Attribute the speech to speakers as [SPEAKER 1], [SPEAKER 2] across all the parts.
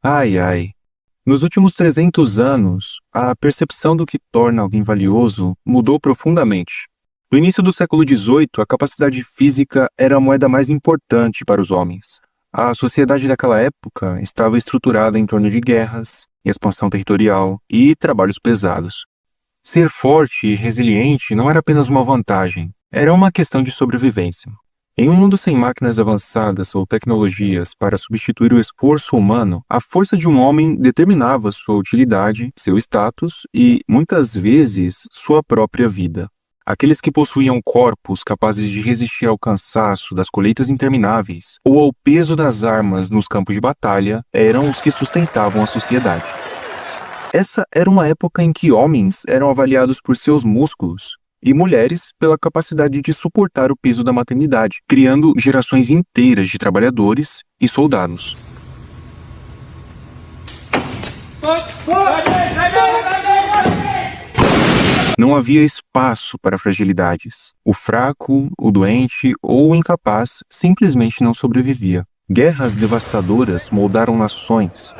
[SPEAKER 1] Ai, ai. Nos últimos 300 anos, a percepção do que torna alguém valioso mudou profundamente. No início do século XVIII, a capacidade física era a moeda mais importante para os homens. A sociedade daquela época estava estruturada em torno de guerras, expansão territorial e trabalhos pesados. Ser forte e resiliente não era apenas uma vantagem, era uma questão de sobrevivência. Em um mundo sem máquinas avançadas ou tecnologias para substituir o esforço humano, a força de um homem determinava sua utilidade, seu status e, muitas vezes, sua própria vida. Aqueles que possuíam corpos capazes de resistir ao cansaço das colheitas intermináveis ou ao peso das armas nos campos de batalha eram os que sustentavam a sociedade. Essa era uma época em que homens eram avaliados por seus músculos e mulheres pela capacidade de suportar o peso da maternidade, criando gerações inteiras de trabalhadores e soldados. Não havia espaço para fragilidades. O fraco, o doente ou o incapaz simplesmente não sobrevivia. Guerras devastadoras moldaram nações,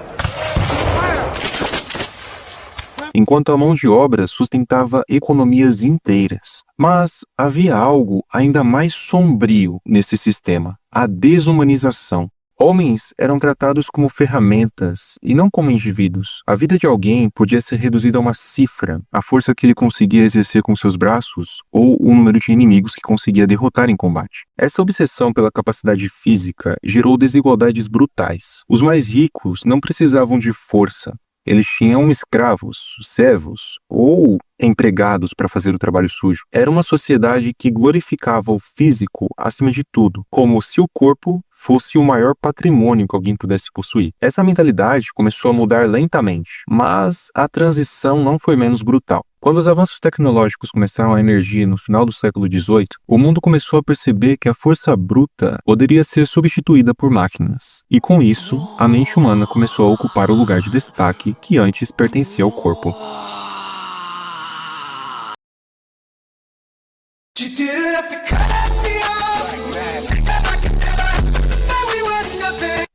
[SPEAKER 1] enquanto a mão de obra sustentava economias inteiras. Mas havia algo ainda mais sombrio nesse sistema: a desumanização. Homens eram tratados como ferramentas e não como indivíduos. A vida de alguém podia ser reduzida a uma cifra, a força que ele conseguia exercer com seus braços ou o número de inimigos que conseguia derrotar em combate. Essa obsessão pela capacidade física gerou desigualdades brutais. Os mais ricos não precisavam de força. Eles tinham escravos, servos ou empregados para fazer o trabalho sujo. Era uma sociedade que glorificava o físico acima de tudo, como se o corpo fosse o maior patrimônio que alguém pudesse possuir. Essa mentalidade começou a mudar lentamente, mas a transição não foi menos brutal. Quando os avanços tecnológicos começaram a emergir no final do século XVIII, o mundo começou a perceber que a força bruta poderia ser substituída por máquinas. E com isso, a mente humana começou a ocupar o lugar de destaque que antes pertencia ao corpo.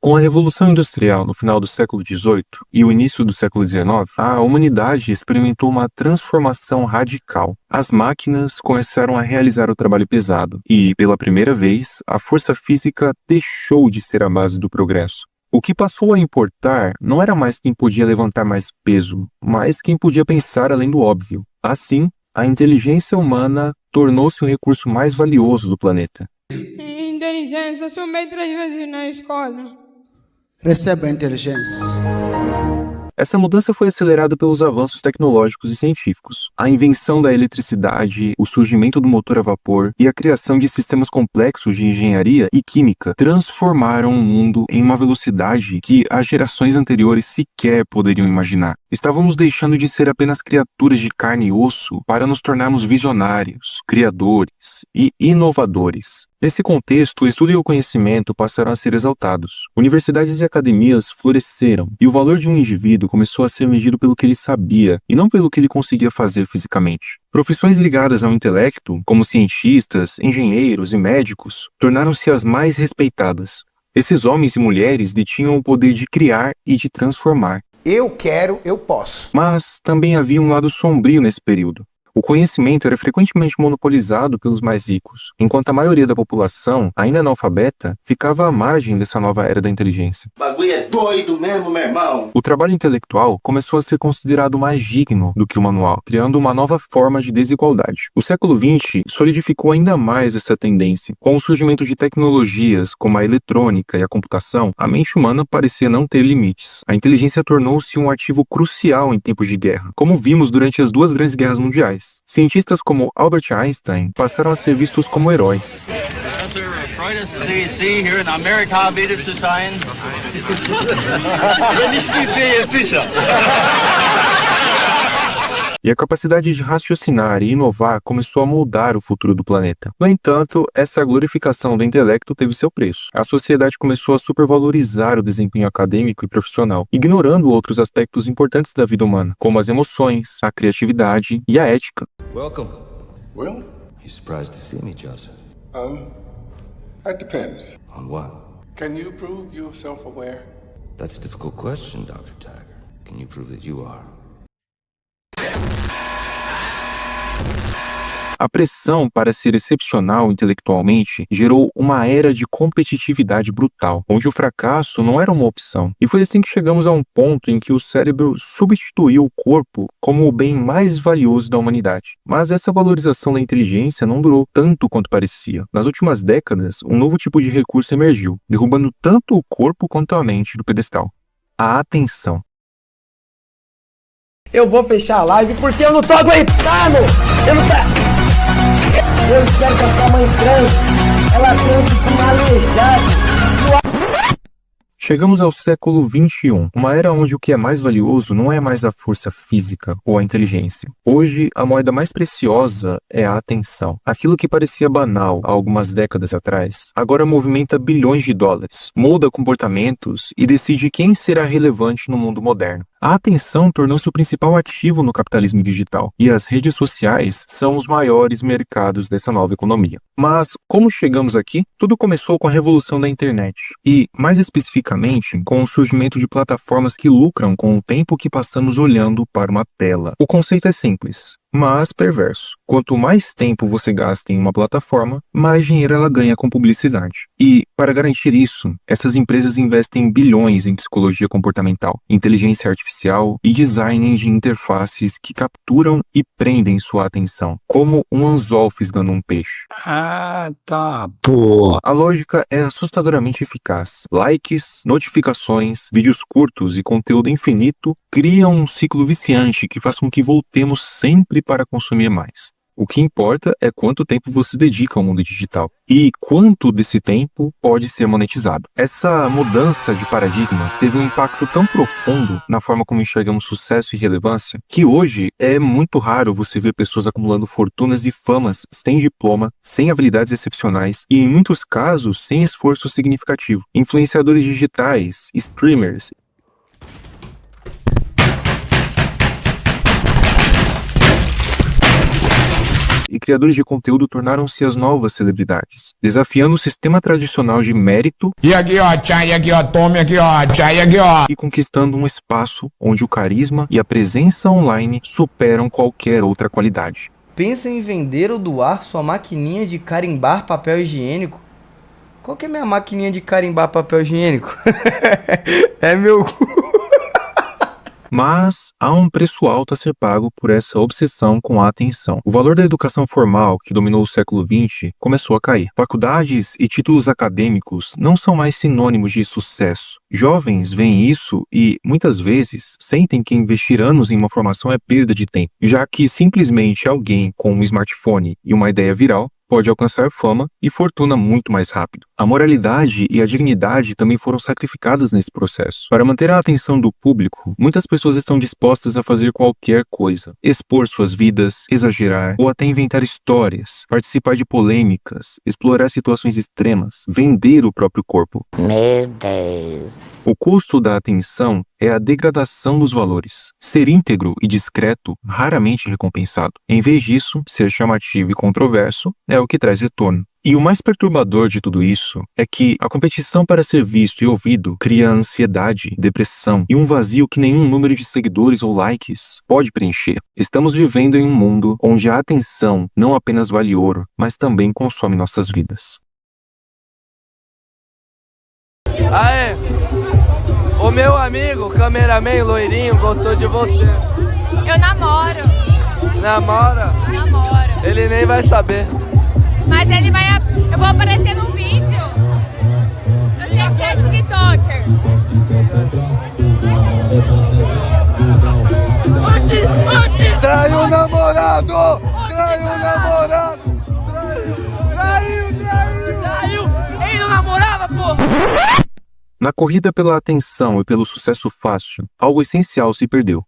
[SPEAKER 1] Com a Revolução Industrial no final do século XVIII e o início do século XIX, a humanidade experimentou uma transformação radical. As máquinas começaram a realizar o trabalho pesado e, pela primeira vez, a força física deixou de ser a base do progresso. O que passou a importar não era mais quem podia levantar mais peso, mas quem podia pensar além do óbvio. Assim, a inteligência humana tornou-se o recurso mais valioso do planeta.
[SPEAKER 2] Inteligência, sumei 3 vezes na escola.
[SPEAKER 3] Receba a inteligência.
[SPEAKER 1] Essa mudança foi acelerada pelos avanços tecnológicos e científicos. A invenção da eletricidade, o surgimento do motor a vapor e a criação de sistemas complexos de engenharia e química transformaram o mundo em uma velocidade que as gerações anteriores sequer poderiam imaginar. Estávamos deixando de ser apenas criaturas de carne e osso para nos tornarmos visionários, criadores e inovadores. Nesse contexto, o estudo e o conhecimento passaram a ser exaltados. Universidades e academias floresceram, e o valor de um indivíduo começou a ser medido pelo que ele sabia, e não pelo que ele conseguia fazer fisicamente. Profissões ligadas ao intelecto, como cientistas, engenheiros e médicos, tornaram-se as mais respeitadas. Esses homens e mulheres detinham o poder de criar e de transformar.
[SPEAKER 3] Eu quero, eu posso.
[SPEAKER 1] Mas também havia um lado sombrio nesse período. O conhecimento era frequentemente monopolizado pelos mais ricos, enquanto a maioria da população, ainda analfabeta, ficava à margem dessa nova era da inteligência.
[SPEAKER 4] O bagulho é doido mesmo, meu irmão.
[SPEAKER 1] O trabalho intelectual começou a ser considerado mais digno do que o manual, criando uma nova forma de desigualdade. O século XX solidificou ainda mais essa tendência. Com o surgimento de tecnologias como a eletrônica e a computação, a mente humana parecia não ter limites. A inteligência tornou-se um ativo crucial em tempos de guerra, como vimos durante as duas grandes guerras mundiais. Cientistas como Albert Einstein passaram a ser vistos como heróis. E a capacidade de raciocinar e inovar começou a moldar o futuro do planeta. No entanto, essa glorificação do intelecto teve seu preço. A sociedade começou a supervalorizar o desempenho acadêmico e profissional, ignorando outros aspectos importantes da vida humana, como as emoções, a criatividade e a ética.
[SPEAKER 5] Welcome.
[SPEAKER 4] Well,
[SPEAKER 5] You surprised to see me, Joseph?
[SPEAKER 4] that depends.
[SPEAKER 5] On what?
[SPEAKER 4] Can you prove you're self-aware?
[SPEAKER 5] That's a difficult question, Dr. Tiger. Can you prove that you are?
[SPEAKER 1] A pressão para ser excepcional intelectualmente gerou uma era de competitividade brutal, onde o fracasso não era uma opção. E foi assim que chegamos a um ponto em que o cérebro substituiu o corpo como o bem mais valioso da humanidade. Mas essa valorização da inteligência não durou tanto quanto parecia. Nas últimas décadas, um novo tipo de recurso emergiu, derrubando tanto o corpo quanto a mente do pedestal: a atenção.
[SPEAKER 6] Eu vou fechar a live porque eu não tô aguentando! Eu espero que a sua mãe transe, ela transe com uma aleijada.
[SPEAKER 1] Chegamos ao século XXI, uma era onde o que é mais valioso não é mais a força física ou a inteligência. Hoje, a moeda mais preciosa é a atenção. Aquilo que parecia banal há algumas décadas atrás, agora movimenta bilhões de dólares, molda comportamentos e decide quem será relevante no mundo moderno. A atenção tornou-se o principal ativo no capitalismo digital, e as redes sociais são os maiores mercados dessa nova economia. Mas, como chegamos aqui? Tudo começou com a revolução da internet, e, mais especificamente, com o surgimento de plataformas que lucram com o tempo que passamos olhando para uma tela. O conceito é simples, mas perverso. Quanto mais tempo você gasta em uma plataforma, mais dinheiro ela ganha com publicidade. E, para garantir isso, essas empresas investem bilhões em psicologia comportamental, inteligência artificial e design de interfaces que capturam e prendem sua atenção, como um anzol fisgando um peixe.
[SPEAKER 6] Ah, tá, pô.
[SPEAKER 1] A lógica é assustadoramente eficaz. Likes, notificações, vídeos curtos e conteúdo infinito criam um ciclo viciante que faz com que voltemos sempre para consumir mais. O que importa é quanto tempo você dedica ao mundo digital e quanto desse tempo pode ser monetizado. Essa mudança de paradigma teve um impacto tão profundo na forma como enxergamos sucesso e relevância que hoje é muito raro você ver pessoas acumulando fortunas e famas sem diploma, sem habilidades excepcionais e, em muitos casos, sem esforço significativo. Influenciadores digitais, streamers e criadores de conteúdo tornaram-se as novas celebridades, desafiando o sistema tradicional de mérito
[SPEAKER 7] E aqui ó, tchai, aqui ó, tome aqui ó, tchai, aqui ó.
[SPEAKER 1] e conquistando um espaço onde o carisma e a presença online superam qualquer outra qualidade.
[SPEAKER 8] Pensa em vender ou doar sua maquininha de carimbar papel higiênico? Qual que é minha maquininha de carimbar papel higiênico? É meu cu.
[SPEAKER 1] Mas há um preço alto a ser pago por essa obsessão com a atenção. O valor da educação formal, que dominou o século XX, começou a cair. Faculdades e títulos acadêmicos não são mais sinônimos de sucesso. Jovens veem isso e, muitas vezes, sentem que investir anos em uma formação é perda de tempo, já que simplesmente alguém com um smartphone e uma ideia viral pode alcançar fama e fortuna muito mais rápido. A moralidade e a dignidade também foram sacrificadas nesse processo. Para manter a atenção do público, muitas pessoas estão dispostas a fazer qualquer coisa, expor suas vidas, exagerar ou até inventar histórias, participar de polêmicas, explorar situações extremas, vender o próprio corpo.
[SPEAKER 9] Meu Deus.
[SPEAKER 1] O custo da atenção é a degradação dos valores. Ser íntegro e discreto, raramente recompensado. Em vez disso, ser chamativo e controverso é o que traz retorno. E o mais perturbador de tudo isso é que a competição para ser visto e ouvido cria ansiedade, depressão e um vazio que nenhum número de seguidores ou likes pode preencher. Estamos vivendo em um mundo onde a atenção não apenas vale ouro, mas também consome nossas vidas.
[SPEAKER 10] Aê! O meu amigo, cameraman loirinho, gostou de você.
[SPEAKER 11] Eu namoro.
[SPEAKER 10] Namora?
[SPEAKER 11] Namoro.
[SPEAKER 10] Ele nem vai saber.
[SPEAKER 11] Mas ele vai... Eu vou aparecer num vídeo. Eu sei que você é TikToker.
[SPEAKER 10] Traiu o namorado! Traiu o namorado! Traiu! Ele não namorava, pô!
[SPEAKER 1] Na corrida pela atenção e pelo sucesso fácil, algo essencial se perdeu: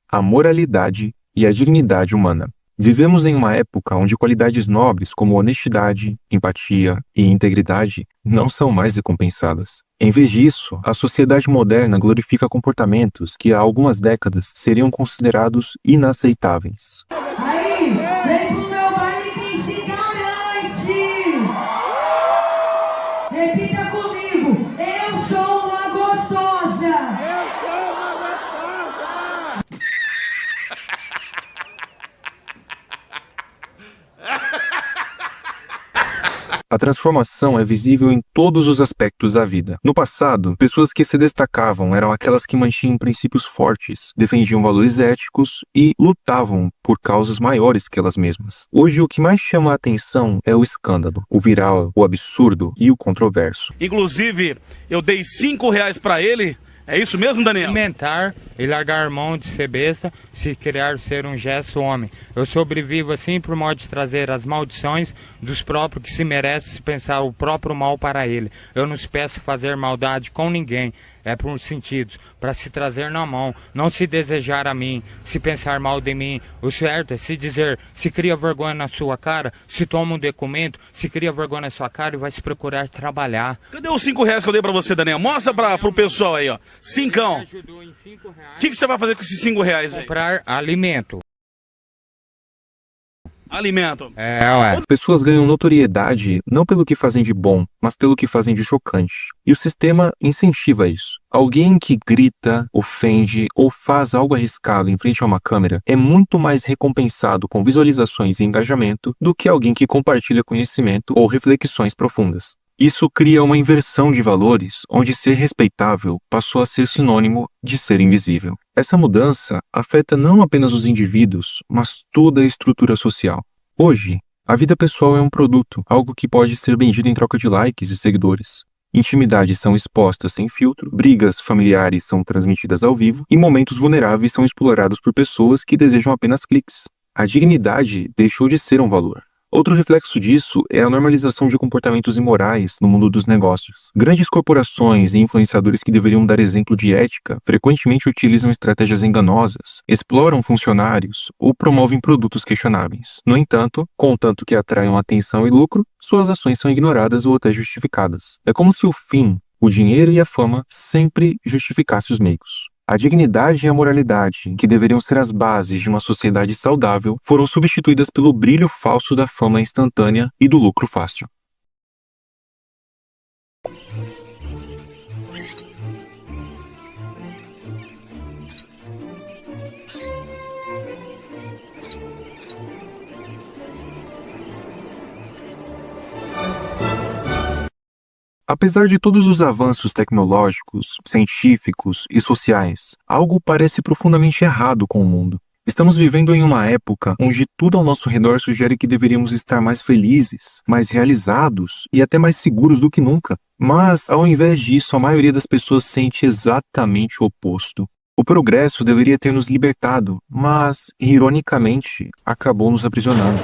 [SPEAKER 1] a moralidade e a dignidade humana. Vivemos em uma época onde qualidades nobres como honestidade, empatia e integridade não são mais recompensadas. Em vez disso, a sociedade moderna glorifica comportamentos que há algumas décadas seriam considerados inaceitáveis.
[SPEAKER 12] Aí, vem pro meu baile quem se garante! Repita comigo, eu sou uma gostosa!
[SPEAKER 1] A transformação é visível em todos os aspectos da vida. No passado, pessoas que se destacavam eram aquelas que mantinham princípios fortes, defendiam valores éticos e lutavam por causas maiores que elas mesmas. Hoje, o que mais chama a atenção é o escândalo, o viral, o absurdo e o controverso.
[SPEAKER 9] Inclusive, eu dei R$5 pra ele. É isso mesmo, Daniel?
[SPEAKER 7] Alimentar e largar mão de ser besta, se criar ser um gesto homem. Eu sobrevivo assim por modo de trazer as maldições dos próprios que se merecem se pensar o próprio mal para ele. Eu não se peço fazer maldade com ninguém, é por sentidos, para se trazer na mão, não se desejar a mim, se pensar mal de mim. O certo é se dizer, se cria vergonha na sua cara, se toma um documento, se cria vergonha na sua cara e vai se procurar trabalhar.
[SPEAKER 9] Cadê os R$5 que eu dei pra você, Daniel? Mostra pro pessoal aí, ó. Cincão. O que você vai fazer com esses R$5 aí?
[SPEAKER 7] Comprar alimento.
[SPEAKER 9] Alimento.
[SPEAKER 7] Ué.
[SPEAKER 1] Pessoas ganham notoriedade não pelo que fazem de bom, mas pelo que fazem de chocante. E o sistema incentiva isso. Alguém que grita, ofende ou faz algo arriscado em frente a uma câmera é muito mais recompensado com visualizações e engajamento do que alguém que compartilha conhecimento ou reflexões profundas. Isso cria uma inversão de valores, onde ser respeitável passou a ser sinônimo de ser invisível. Essa mudança afeta não apenas os indivíduos, mas toda a estrutura social. Hoje, a vida pessoal é um produto, algo que pode ser vendido em troca de likes e seguidores. Intimidades são expostas sem filtro, brigas familiares são transmitidas ao vivo e momentos vulneráveis são explorados por pessoas que desejam apenas cliques. A dignidade deixou de ser um valor. Outro reflexo disso é a normalização de comportamentos imorais no mundo dos negócios. Grandes corporações e influenciadores que deveriam dar exemplo de ética frequentemente utilizam estratégias enganosas, exploram funcionários ou promovem produtos questionáveis. No entanto, contanto que atraiam atenção e lucro, suas ações são ignoradas ou até justificadas. É como se o fim, o dinheiro e a fama sempre justificassem os meios. A dignidade e a moralidade, que deveriam ser as bases de uma sociedade saudável, foram substituídas pelo brilho falso da fama instantânea e do lucro fácil. Apesar de todos os avanços tecnológicos, científicos e sociais, algo parece profundamente errado com o mundo. Estamos vivendo em uma época onde tudo ao nosso redor sugere que deveríamos estar mais felizes, mais realizados e até mais seguros do que nunca. Mas, ao invés disso, a maioria das pessoas sente exatamente o oposto. O progresso deveria ter nos libertado, mas, ironicamente, acabou nos aprisionando.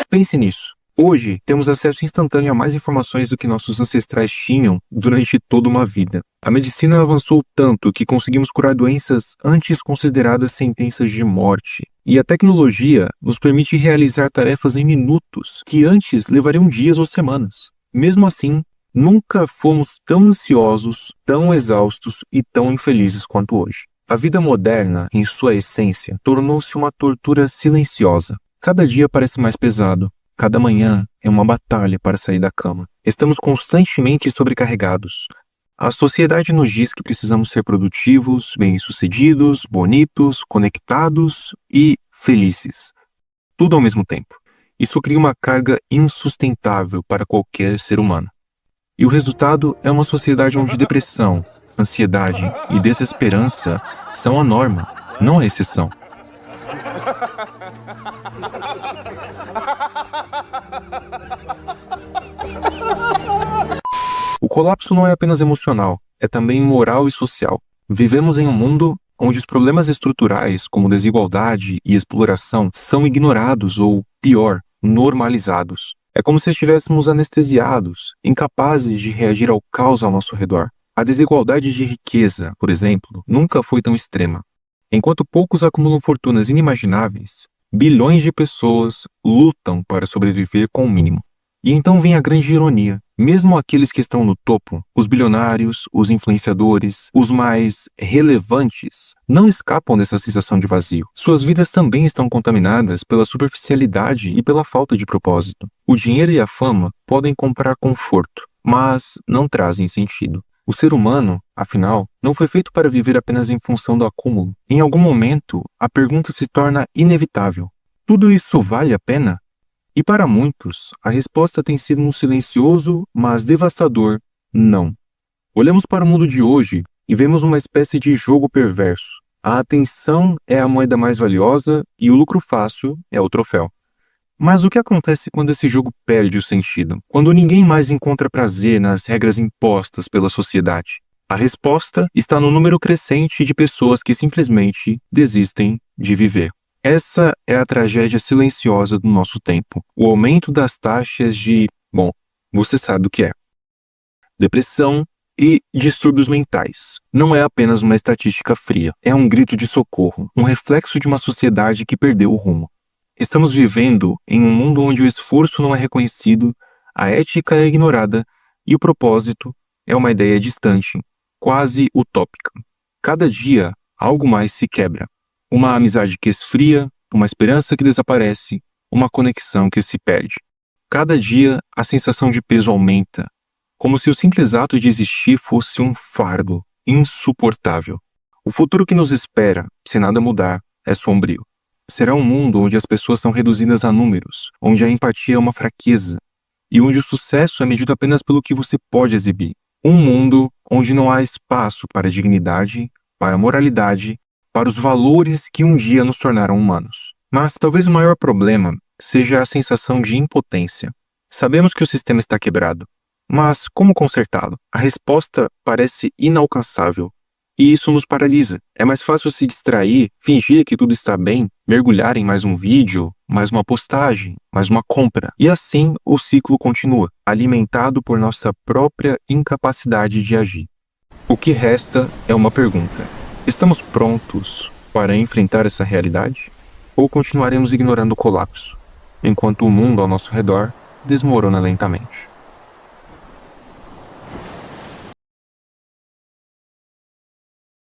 [SPEAKER 1] Pense nisso. Hoje, temos acesso instantâneo a mais informações do que nossos ancestrais tinham durante toda uma vida. A medicina avançou tanto que conseguimos curar doenças antes consideradas sentenças de morte. E a tecnologia nos permite realizar tarefas em minutos que antes levariam dias ou semanas. Mesmo assim, nunca fomos tão ansiosos, tão exaustos e tão infelizes quanto hoje. A vida moderna, em sua essência, tornou-se uma tortura silenciosa. Cada dia parece mais pesado. Cada manhã é uma batalha para sair da cama. Estamos constantemente sobrecarregados. A sociedade nos diz que precisamos ser produtivos, bem-sucedidos, bonitos, conectados e felizes. Tudo ao mesmo tempo. Isso cria uma carga insustentável para qualquer ser humano. E o resultado é uma sociedade onde depressão, ansiedade e desesperança são a norma, não a exceção. O colapso não é apenas emocional, é também moral e social. Vivemos em um mundo onde os problemas estruturais, como desigualdade e exploração, são ignorados ou, pior, normalizados. É como se estivéssemos anestesiados, incapazes de reagir ao caos ao nosso redor. A desigualdade de riqueza, por exemplo, nunca foi tão extrema. Enquanto poucos acumulam fortunas inimagináveis, bilhões de pessoas lutam para sobreviver com o mínimo. E então vem a grande ironia. Mesmo aqueles que estão no topo, os bilionários, os influenciadores, os mais relevantes, não escapam dessa sensação de vazio. Suas vidas também estão contaminadas pela superficialidade e pela falta de propósito. O dinheiro e a fama podem comprar conforto, mas não trazem sentido. O ser humano, afinal, não foi feito para viver apenas em função do acúmulo. Em algum momento, a pergunta se torna inevitável. Tudo isso vale a pena? E para muitos, a resposta tem sido um silencioso, mas devastador não. Olhamos para o mundo de hoje e vemos uma espécie de jogo perverso. A atenção é a moeda mais valiosa e o lucro fácil é o troféu. Mas o que acontece quando esse jogo perde o sentido? Quando ninguém mais encontra prazer nas regras impostas pela sociedade? A resposta está no número crescente de pessoas que simplesmente desistem de viver. Essa é a tragédia silenciosa do nosso tempo. O aumento das taxas de, bom, você sabe o que é. Depressão e distúrbios mentais. Não é apenas uma estatística fria, é um grito de socorro, um reflexo de uma sociedade que perdeu o rumo. Estamos vivendo em um mundo onde o esforço não é reconhecido, a ética é ignorada e o propósito é uma ideia distante, quase utópica. Cada dia, algo mais se quebra. Uma amizade que esfria, uma esperança que desaparece, uma conexão que se perde. Cada dia, a sensação de peso aumenta, como se o simples ato de existir fosse um fardo insuportável. O futuro que nos espera, se nada mudar, é sombrio. Será um mundo onde as pessoas são reduzidas a números, onde a empatia é uma fraqueza e onde o sucesso é medido apenas pelo que você pode exibir. Um mundo onde não há espaço para a dignidade, para a moralidade, para os valores que um dia nos tornaram humanos. Mas talvez o maior problema seja a sensação de impotência. Sabemos que o sistema está quebrado, mas como consertá-lo? A resposta parece inalcançável. E isso nos paralisa. É mais fácil se distrair, fingir que tudo está bem, mergulhar em mais um vídeo, mais uma postagem, mais uma compra. E assim o ciclo continua, alimentado por nossa própria incapacidade de agir. O que resta é uma pergunta. Estamos prontos para enfrentar essa realidade? Ou continuaremos ignorando o colapso, enquanto o mundo ao nosso redor desmorona lentamente?